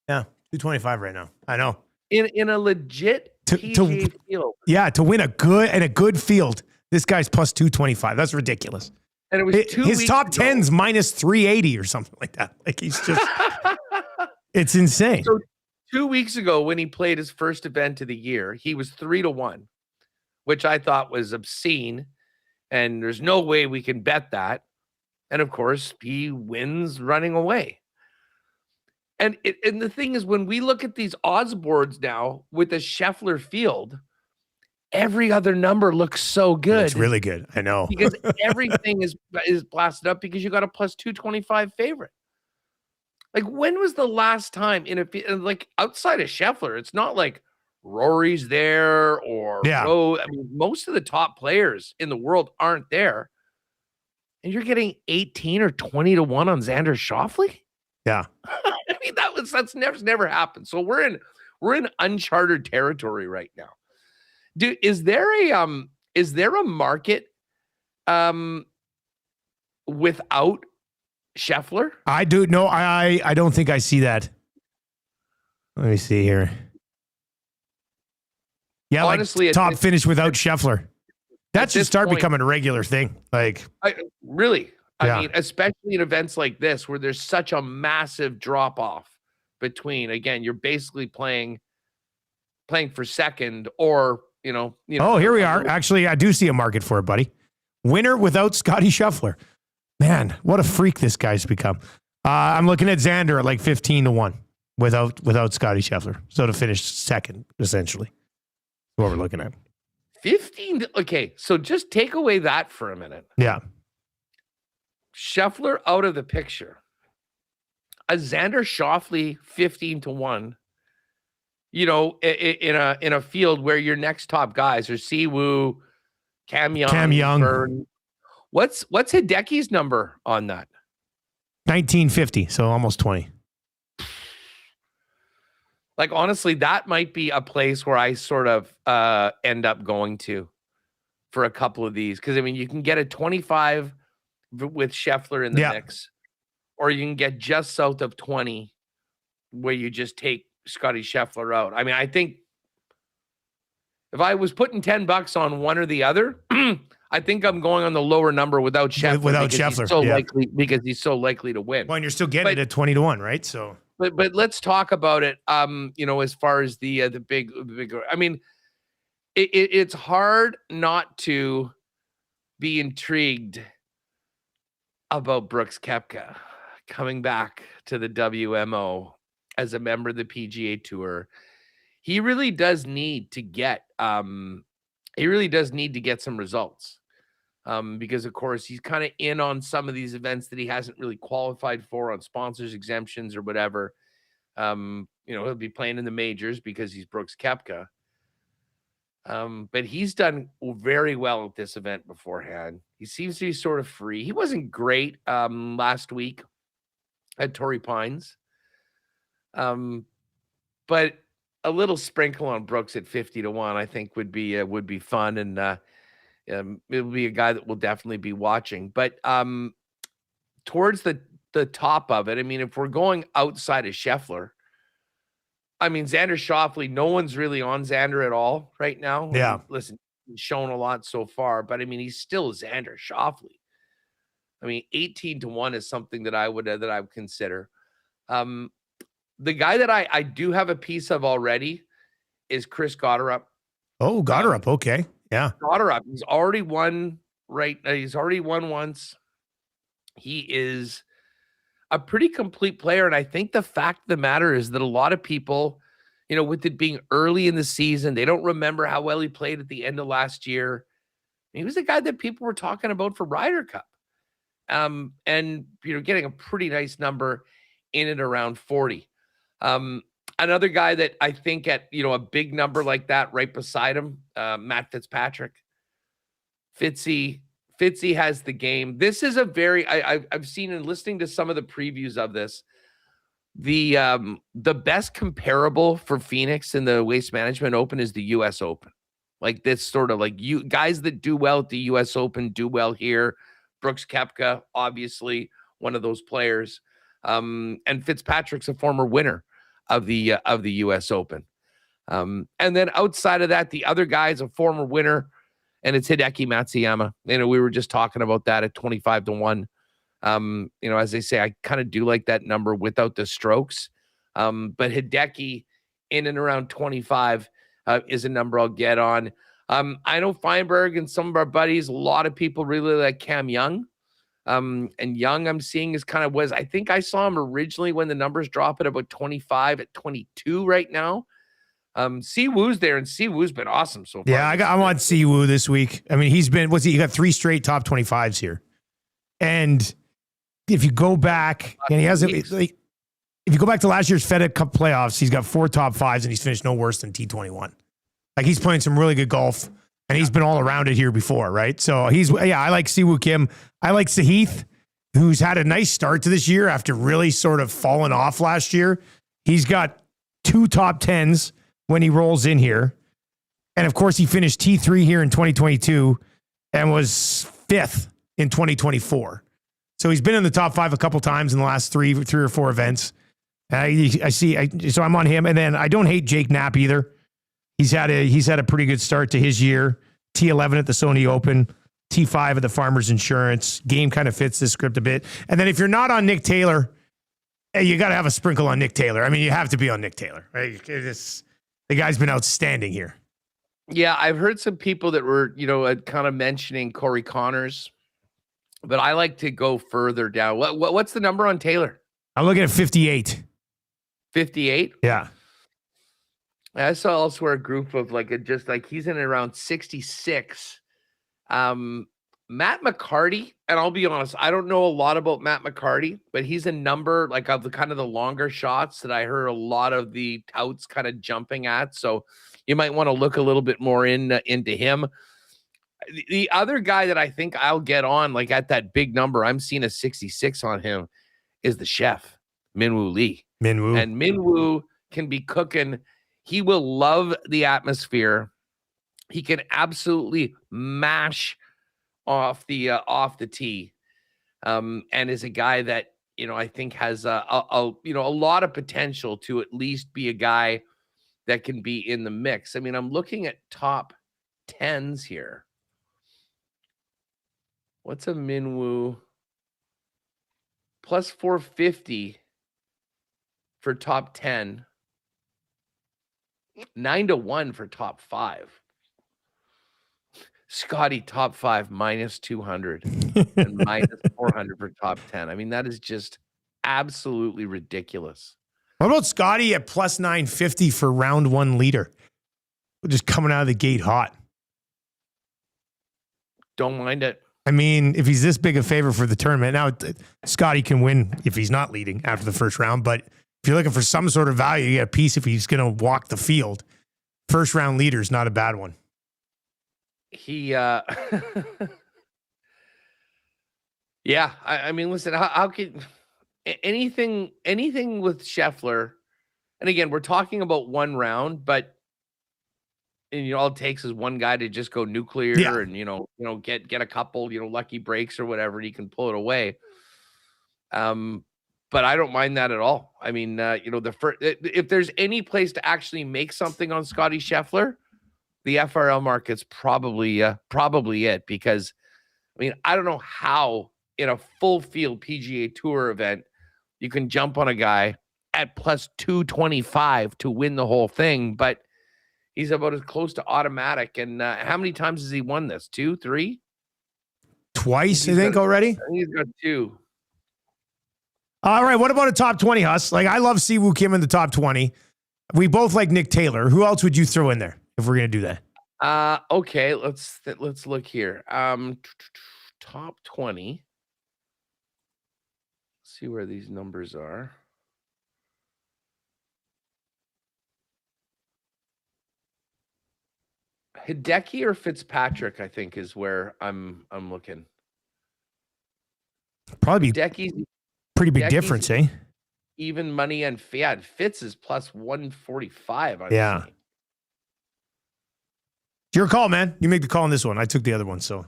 Yeah, 225 right now. I know. In a legit PGA field. Yeah, to win a good field, this guy's plus 225. That's ridiculous. And it was his top 10's minus 380 or something like that. Like, he's just, it's insane. So 2 weeks ago, when he played his first event of the year, he was 3-1, which I thought was obscene. And there's no way we can bet that. And of course, he wins running away. And the thing is, when we look at these odds boards now with the Scheffler field, every other number looks so good. It's really good. I know. Because everything is blasted up because you got a plus 225 favorite. Like, when was the last time like outside of Scheffler, it's not like Rory's there or most of the top players in the world aren't there. And you're getting 18 or 20 to 1 on Xander Schauffele? Yeah. I mean, that's never happened. So we're in uncharted territory right now. Dude, is there a market without Scheffler? I do. No, I don't think I see that. Let me see here. Yeah, honestly, like top finish without Scheffler. That should start becoming a regular thing. Like, I mean, especially in events like this where there's such a massive drop off between. Again, you're basically playing for second, or Oh, here we are. Actually, I do see a market for it, buddy. Winner without Scotty Scheffler. Man, what a freak this guy's become. I'm looking at Xander at like 15 to 1 without Scotty Scheffler. So to finish second, essentially. What we're looking at. 15. Okay, so just take away that for a minute. Yeah. Scheffler out of the picture. A Xander Schauffele 15 to 1. In a field where your next top guys are Siwoo, Cam Young. Burn. What's Hideki's number on that? 1950, so almost 20. Like, honestly, that might be a place where I sort of end up going to for a couple of these. Because, I mean, you can get a 25 with Scheffler in the mix, or you can get just south of 20 where you just take Scotty Scheffler out. I mean, I think if I was putting $10 on one or the other, I think I'm going on the lower number without Scheffler. Because he's so likely to win. Well, and you're still getting it at 20 to 1, right? So... But let's talk about it. As far as the big. I mean, it's hard not to be intrigued about Brooks Koepka coming back to the WMO as a member of the PGA Tour. He really does need to get. He really does need to get some results. Because of course he's kind of in on some of these events that he hasn't really qualified for on sponsors exemptions or whatever. he'll be playing in the majors because he's Brooks Koepka. But he's done very well at this event beforehand. He seems to be sort of free. He wasn't great last week at Torrey Pines. But a little sprinkle on Brooks at 50-1, I think would be fun, and it'll be a guy that we'll definitely be watching. But towards the top of it, I mean, if we're going outside of Scheffler, I mean, Xander Schauffele, no one's really on Xander at all right now. Yeah. I mean, listen, he's shown a lot so far, but I mean, he's still Xander Schauffele. I mean, 18-1 is something that I would consider. The guy that I do have a piece of already is Chris Gotterup. Oh, Gotterup. Okay. Yeah. Gotterup. He's already won, right? He's already won once. He is a pretty complete player. And I think the fact of the matter is that a lot of people, with it being early in the season, they don't remember how well he played at the end of last year. He was the guy that people were talking about for Ryder Cup. And, getting a pretty nice number in and around 40. Another guy that I think at, a big number like that right beside him, Matt Fitzpatrick. Fitzy has the game. This is a very, I've seen and listening to some of the previews of this, the best comparable for Phoenix in the Waste Management Open is the U.S. Open. Like this sort of like guys that do well at the U.S. Open do well here. Brooks Koepka, obviously one of those players. And Fitzpatrick's a former winner of the U.S. Open. And then outside of that, the other guy is a former winner, and it's Hideki Matsuyama. We were just talking about that at 25-1. As they say, I kind of do like that number without the strokes. But Hideki in and around 25 is a number I'll get on. I know Feinberg and some of our buddies, a lot of people really like Cam Young. And Young, I'm seeing is kind of I think I saw him originally when the numbers drop at about 25 at 22 right now. Siwoo's there, and Siwoo's been awesome so far. Yeah, I want Siwoo this week. I mean, he got 3 straight top 25s here. And if you go back, and he hasn't, if you go back to last year's FedEx Cup playoffs, he's got 4 top 5s, and he's finished no worse than T21. Like, he's playing some really good golf. And he's been all around it here before, right? So I like Siwoo Kim. I like Sahith, who's had a nice start to this year after really sort of falling off last year. He's got 2 top 10s when he rolls in here. And of course, he finished T3 here in 2022 and was 5th in 2024. So he's been in the top 5 a couple times in the last three or four events. So I'm on him. And then I don't hate Jake Knapp either. He's had a pretty good start to his year. T11 at the Sony Open, T5 at the Farmers Insurance. Game kind of fits this script a bit. And then if you're not on Nick Taylor, you got to have a sprinkle on Nick Taylor. I mean, you have to be on Nick Taylor. Right? The guy's been outstanding here. Yeah, I've heard some people that were, kind of mentioning Corey Connors, but I like to go further down. What's the number on Taylor? I'm looking at 58. 58? Yeah. I saw elsewhere a group of he's in around 66. Matt McCarty, and I'll be honest, I don't know a lot about Matt McCarty, but he's a number like of the kind of the longer shots that I heard a lot of the touts kind of jumping at. So you might want to look a little bit more into him. The other guy that I think I'll get on, like at that big number, I'm seeing a 66 on him, is the chef, Minwoo Lee. And Minwoo can be cooking. He will love the atmosphere. He can absolutely mash off the tee, and is a guy that I think has a lot of potential to at least be a guy that can be in the mix. I mean, I'm looking at top 10s here. What's a Minwoo? Plus 450 for top 10. 9-1 for top 5. Scotty top 5 minus 200 and minus 400 for top 10. I mean, that is just absolutely ridiculous. What about Scotty at plus 950 for round 1 leader? Just coming out of the gate hot. Don't mind it. I mean, if he's this big a favor for the tournament, now Scotty can win if he's not leading after the first round, but If you're looking for some sort of value, you get a piece if he's going to walk the field. First round leader is not a bad one. He, yeah, I mean, listen, how can anything with Scheffler, and again, we're talking about one round, but all it takes is one guy to just go nuclear and, get a couple, lucky breaks or whatever, and he can pull it away. But I don't mind that at all. I mean, if there's any place to actually make something on Scotty Scheffler, the FRL market's probably it, because I mean, I don't know how in a full field PGA Tour event you can jump on a guy at plus 225 to win the whole thing, but he's about as close to automatic. And how many times has he won this? 2, 3? Twice, I think already. I think he's got 2. All right, what about a top 20, Huss? Like, I love Si Woo Kim in the top 20. We both like Nick Taylor. Who else would you throw in there if we're going to do that? Okay, let's look here. Top 20. See where these numbers are. Hideki or Fitzpatrick, I think, is where I'm looking. Probably Hideki's pretty big difference, eh? Even money and Fitz is plus 145. Yeah. It's your call, man. You make the call on this one. I took the other one, so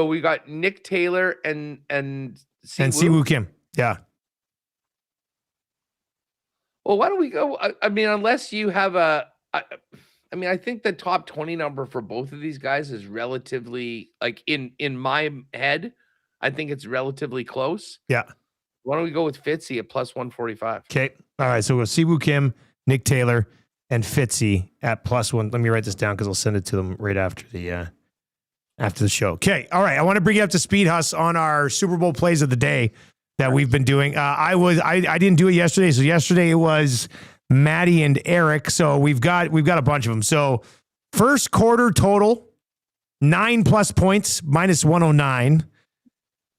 we got Nick Taylor and Si Woo Kim. Yeah. Well, why don't we go? I mean, unless you have I think the top 20 number for both of these guys is relatively, like, in my head, I think it's relatively close. Yeah. Why don't we go with Fitzy at plus 145? Okay. All right. So we'll Si Woo Kim, Nick Taylor, and Fitzy at plus 1. Let me write this down because I'll send it to them right after the show. Okay. All right. I want to bring you up to speed, Huss, on our Super Bowl plays of the day that we've been doing. I didn't do it yesterday. So yesterday it was Maddie and Eric. So we've got a bunch of them. So first quarter total, 9+ points, minus 109.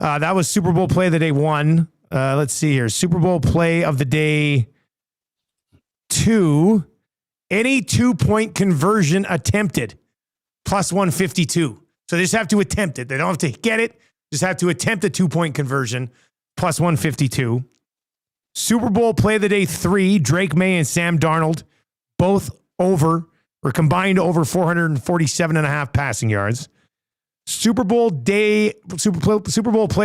That was Super Bowl play of the day 1. Let's see here. Super Bowl play of the day 2. Any 2-point conversion attempted, plus 152. So they just have to attempt it. They don't have to get it. Just have to attempt a 2-point conversion, plus 152. Super Bowl play of the day 3, Drake May and Sam Darnold, both combined over 447.5 passing yards. Super Bowl play of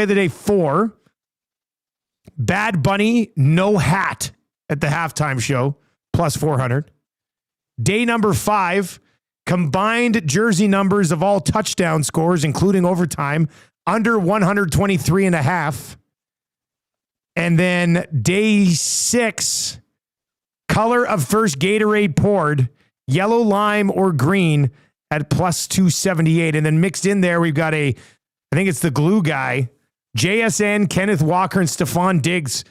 the day 4, Bad Bunny, no hat at the halftime show, plus 400. Day number 5, combined jersey numbers of all touchdown scores, including overtime, under 123.5. And then day 6, color of first Gatorade poured, yellow, lime, or green at plus 278. And then mixed in there, we've got I think it's the glue guy, JSN, Kenneth Walker, and Stephon Diggs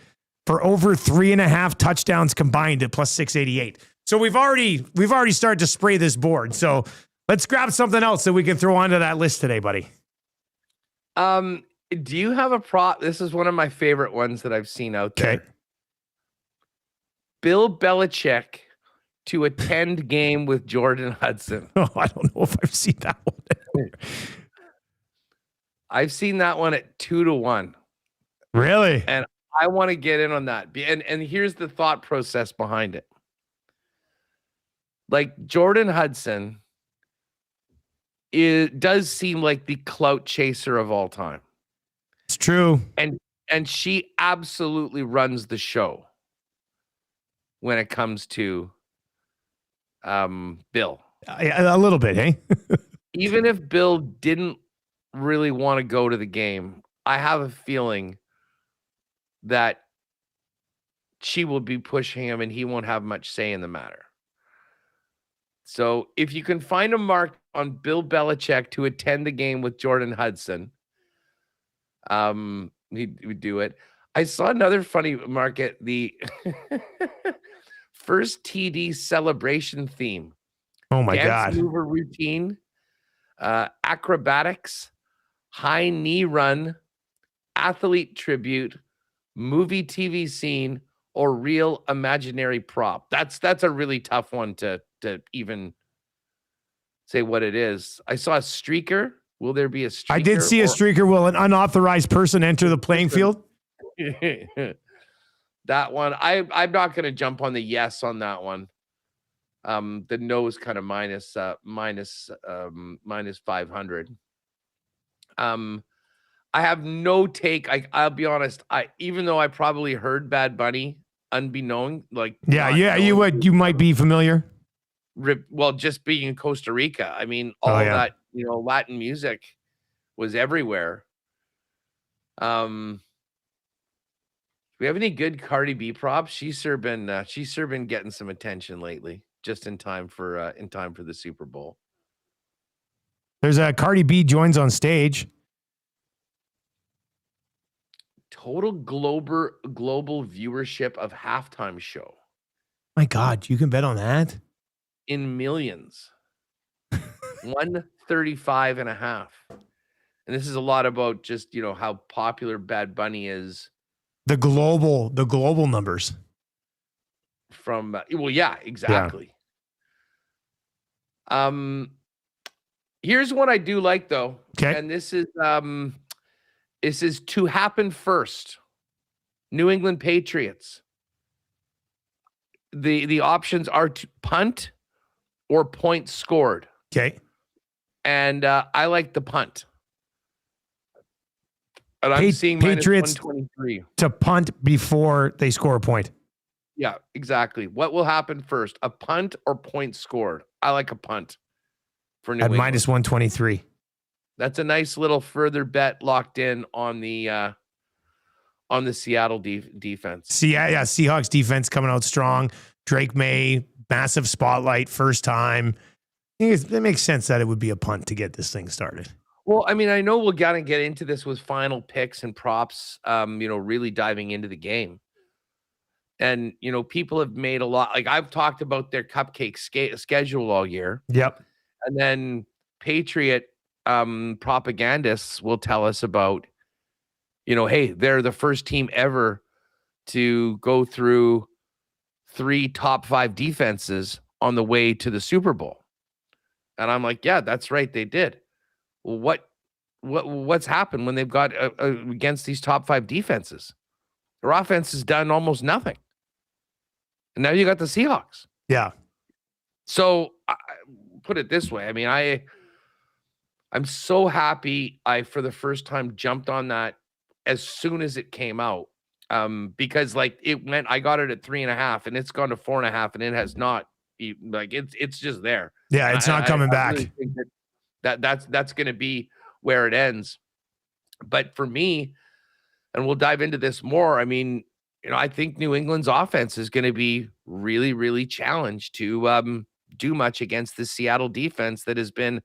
for over 3.5 touchdowns combined at plus 688. So we've already started to spray this board. So let's grab something else that we can throw onto that list today, buddy. Do you have a prop? This is one of my favorite ones that I've seen out there. Okay. Bill Belichick to attend game with Jordan Hudson. Oh, I don't know if I've seen that one. I've seen that one at 2-1. Really? And I want to get in on that. And here's the thought process behind it. Like, Jordan Hudson does seem like the clout chaser of all time. It's true. And she absolutely runs the show when it comes to Bill. A little bit, hey? Even if Bill didn't really want to go to the game, I have a feeling that she will be pushing him and he won't have much say in the matter. So if you can find a mark on Bill Belichick to attend the game with Jordan Hudson, he would do it. I saw another funny market, the first TD celebration theme. Oh my Dance God. mover routine, acrobatics, high knee run, athlete tribute, movie TV scene, or real imaginary prop? That's a really tough one to even say what it is. I saw a streaker. Will there be a streaker? I did see a streaker. Will an unauthorized person enter the playing field? That one, I'm not going to jump on the yes on that one. The no is kind of minus 500. I have no take. I'll be honest. Even though I probably heard Bad Bunny, unbeknown, you might be familiar. Well, just being in Costa Rica, I mean, that Latin music was everywhere. Do we have any good Cardi B props? She's sure been getting some attention lately, just in time for the Super Bowl. There's a Cardi B joins on stage. Total global viewership of halftime show. My God, you can bet on that? In millions. 135.5. And this is a lot about just, how popular Bad Bunny is. The global numbers. From, exactly. Yeah. Here's what I do like, though. Okay. And this is to happen first. New England Patriots. The options are to punt or points scored. Okay. And I like the punt. And I'm seeing Patriots -123 to punt before they score a point. Yeah, exactly. What will happen first? A punt or points scored? I like a punt for New England. At -123. That's a nice little further bet locked in on the Seattle defense. Seahawks defense coming out strong. Drake May, massive spotlight, first time. It makes sense that it would be a punt to get this thing started. Well, I mean, I know we're going to get into this with final picks and props, really diving into the game. And, people have made a lot. Like, I've talked about their cupcake schedule all year. Yep. And then Patriot propagandists will tell us about, hey, they're the first team ever to go through 3 top 5 defenses on the way to the Super Bowl. And I'm like, yeah, that's right, they did. Well, what's happened when they've got against these top 5 defenses? Their offense has done almost nothing. And now you got the Seahawks. Yeah. So I put it this way. I mean, I'm so happy I, for the first time, jumped on that as soon as it came out. Because I got it at 3.5 and it's gone to 4.5 and it has not, it's just there. Yeah. It's not coming back. Really think that's going to be where it ends. But for me, and we'll dive into this more, I mean, I think New England's offense is going to be really, really challenged to do much against the Seattle defense that has been,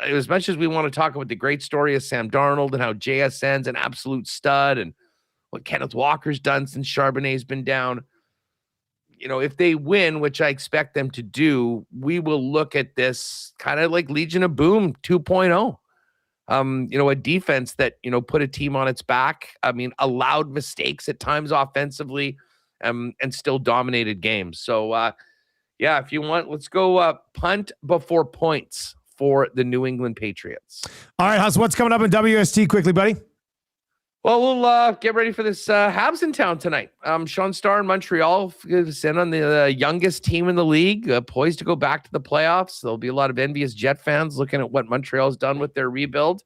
as much as we want to talk about the great story of Sam Darnold and how JSN's an absolute stud and what Kenneth Walker's done since Charbonnet's been down. If they win, which I expect them to do, we will look at this kind of like Legion of Boom 2.0. A defense that, put a team on its back. I mean, allowed mistakes at times offensively, and still dominated games. So, if you want, let's go punt before points for the New England Patriots. All right, Huss, what's coming up in WST quickly, buddy? Well, we'll get ready for this Habs in town tonight. Sean Starr in Montreal sent on the youngest team in the league, poised to go back to the playoffs. There'll be a lot of envious Jet fans looking at what Montreal's done with their rebuild.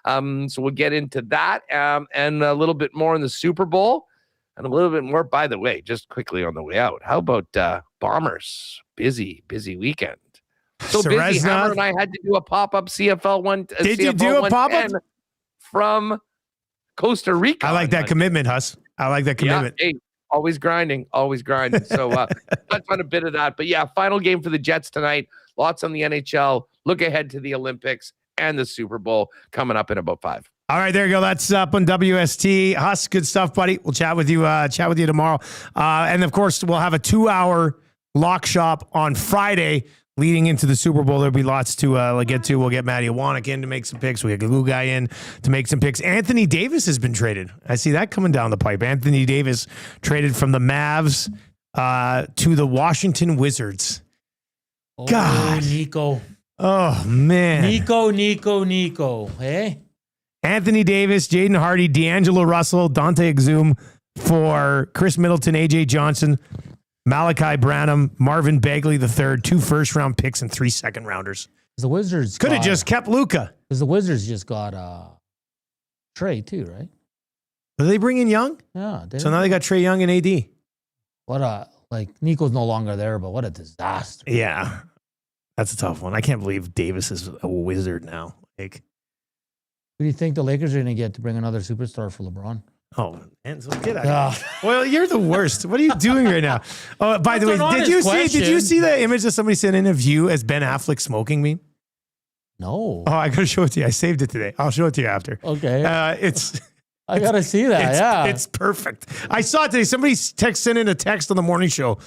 So we'll get into that and a little bit more in the Super Bowl and a little bit more, by the way, just quickly on the way out. How about Bombers? Busy weekend. So busy, Hammer and I had to do a pop-up CFL one. Did you do a pop-up? From Costa Rica. I like that commitment, Huss. I like that commitment. Yeah, hey, always grinding. So touch on a bit of that. But final game for the Jets tonight. Lots on the NHL. Look ahead to the Olympics and the Super Bowl coming up in about 5. All right, there you go. That's up on WST. Huss, good stuff, buddy. We'll chat with you tomorrow. And of course, we'll have a 2-hour lock shop on Friday leading into the Super Bowl. There'll be lots to get to. We'll get Matty Iwanek in to make some picks. We get Glue Guy in to make some picks. Anthony Davis has been traded. I see that coming down the pipe. Anthony Davis traded from the Mavs to the Washington Wizards. Oh, God. Nico. Oh, man. Nico. Hey? Anthony Davis, Jaden Hardy, D'Angelo Russell, Dante Exum for Chris Middleton, AJ Johnson, Malachi Branham, Marvin Bagley III, 2 first-round picks and 3 second-rounders. The Wizards could have just kept Luka. Because the Wizards just got Trey too, right? Did they bring in Young? Yeah. So now they got Trey Young and AD. What Nico's no longer there, but what a disaster. Yeah. That's a tough one. I can't believe Davis is a Wizard now. Like, Who do you think the Lakers are going to get to bring another superstar for LeBron? oh, man, so get out. Well, you're the worst. What are you doing right now? Oh, by the way, did you see the image that somebody sent in of you as Ben Affleck smoking me? No. Oh, I gotta show it to you. I saved it today. I'll show it to you after. Okay. I gotta see that. It's perfect. I saw it today. Somebody sent in a text on the morning show,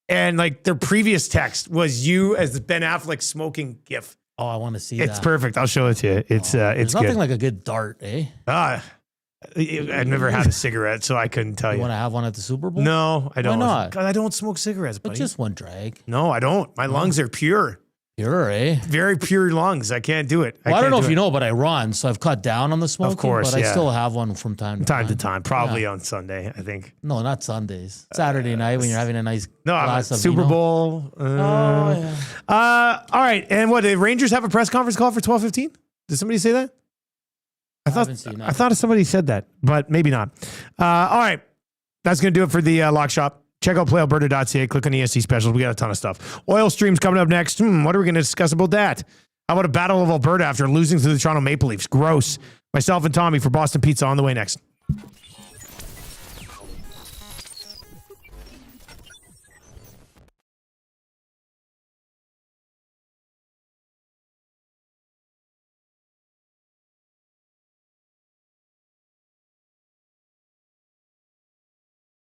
and like their previous text was you as the Ben Affleck smoking gif. Oh, I want to see that. It's perfect. I'll show it to you. It's There's nothing good. like a good dart, eh? I've never had a cigarette, so I couldn't tell you. You want to have one at the Super Bowl? No, I don't. Why not? God, I don't smoke cigarettes, buddy. But just one drag. No, I don't. My lungs are pure. Pure, eh? Very pure lungs. I can't do it. Well, I don't know if you know, but I run, so I've cut down on the smoking. Of course, but I still have one from time to time. Probably on Sunday, I think. No, not Sundays. Saturday night when you're having a nice glass of Super vino. Bowl. All right. And what, the Rangers have a press conference call for 12:15? Did somebody say that? I thought somebody said that, but maybe not. All right. That's going to do it for the Lock Shop. Check out playalberta.ca. Click on ESC specials. We got a ton of stuff. Oil streams coming up next. What are we going to discuss about that? How about a Battle of Alberta after losing to the Toronto Maple Leafs? Gross. Myself and Tommy for Boston Pizza on the way next.